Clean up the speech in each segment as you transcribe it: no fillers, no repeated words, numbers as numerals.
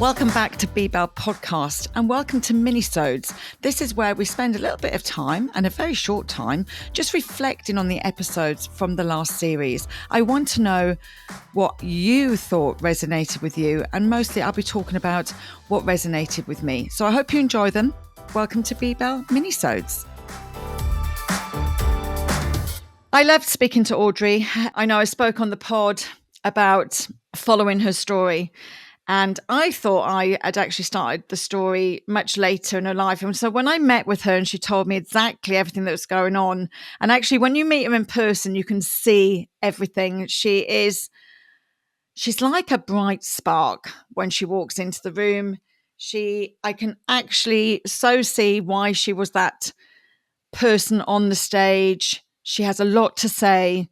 Welcome back to Be Bell Podcast and welcome to Minisodes. This is where we spend a little bit of time, and a very short time, just reflecting on the episodes from the last series. I want to know what you thought resonated with you, and mostly I'll be talking about what resonated with me. So I hope you enjoy them. Welcome to Be Bell Minisodes. I loved speaking to Audrey. I know I spoke on the pod about following her story. And I thought I had actually started the story much later in her life. And so when I met with her and she told me exactly everything that was going on, and actually when you meet her in person, you can see everything. She's like a bright spark when she walks into the room. I can actually so see why she was that person on the stage. She has a lot to say.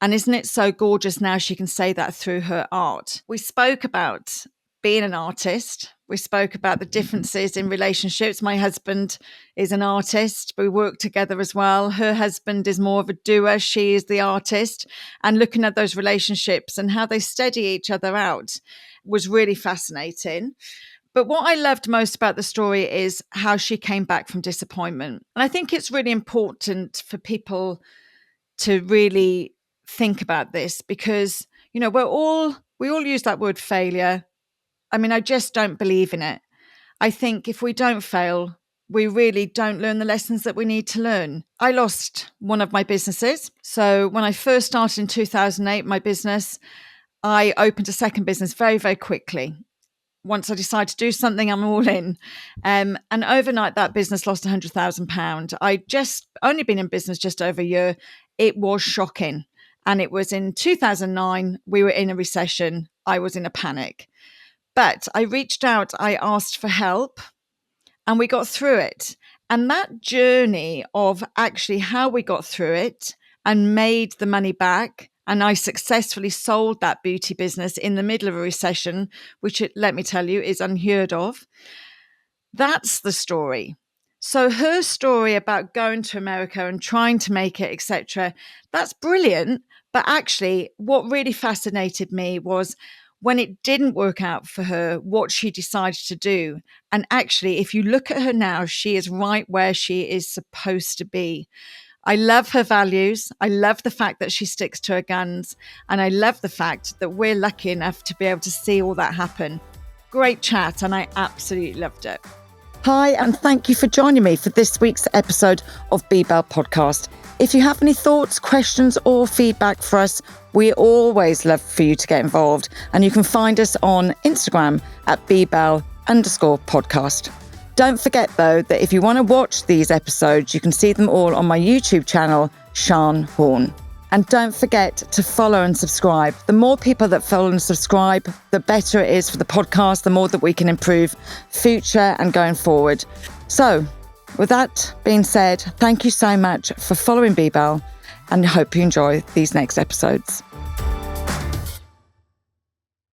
And isn't it so gorgeous now she can say that through her art? We spoke about being an artist. We spoke about the differences in relationships. My husband is an artist. We work together as well. Her husband is more of a doer. She is the artist. And looking at those relationships and how they steady each other out was really fascinating. But what I loved most about the story is how she came back from disappointment. And I think it's really important for people to really think about this because, you know, we all use that word failure. I mean, I just don't believe in it. I think if we don't fail, we really don't learn the lessons that we need to learn. I lost one of my businesses. So when I first started in 2008, my business, I opened a second business very, very quickly. Once I decide to do something, I'm all in. And overnight, that business lost £100,000. I just only been in business just over a year. It was shocking. And it was in 2009, we were in a recession. I was in a panic. But I reached out, I asked for help, and we got through it. And that journey of actually how we got through it and made the money back, and I successfully sold that beauty business in the middle of a recession, which, let me tell you, is unheard of. That's the story. So her story about going to America and trying to make it, etc., that's brilliant. But actually, what really fascinated me was when it didn't work out for her, what she decided to do. And actually, if you look at her now, she is right where she is supposed to be. I love her values. I love the fact that she sticks to her guns. And I love the fact that we're lucky enough to be able to see all that happen. Great chat, and I absolutely loved it. Hi, and thank you for joining me for this week's episode of Be Bell Podcast. If you have any thoughts, questions, or feedback for us, we always love for you to get involved. And you can find us on Instagram at @BeBell_podcast. Don't forget, though, that if you want to watch these episodes, you can see them all on my YouTube channel, Sian Horn. And don't forget to follow and subscribe. The more people that follow and subscribe, the better it is for the podcast, the more that we can improve future and going forward. So with that being said, thank you so much for following Be Bell, and I hope you enjoy these next episodes.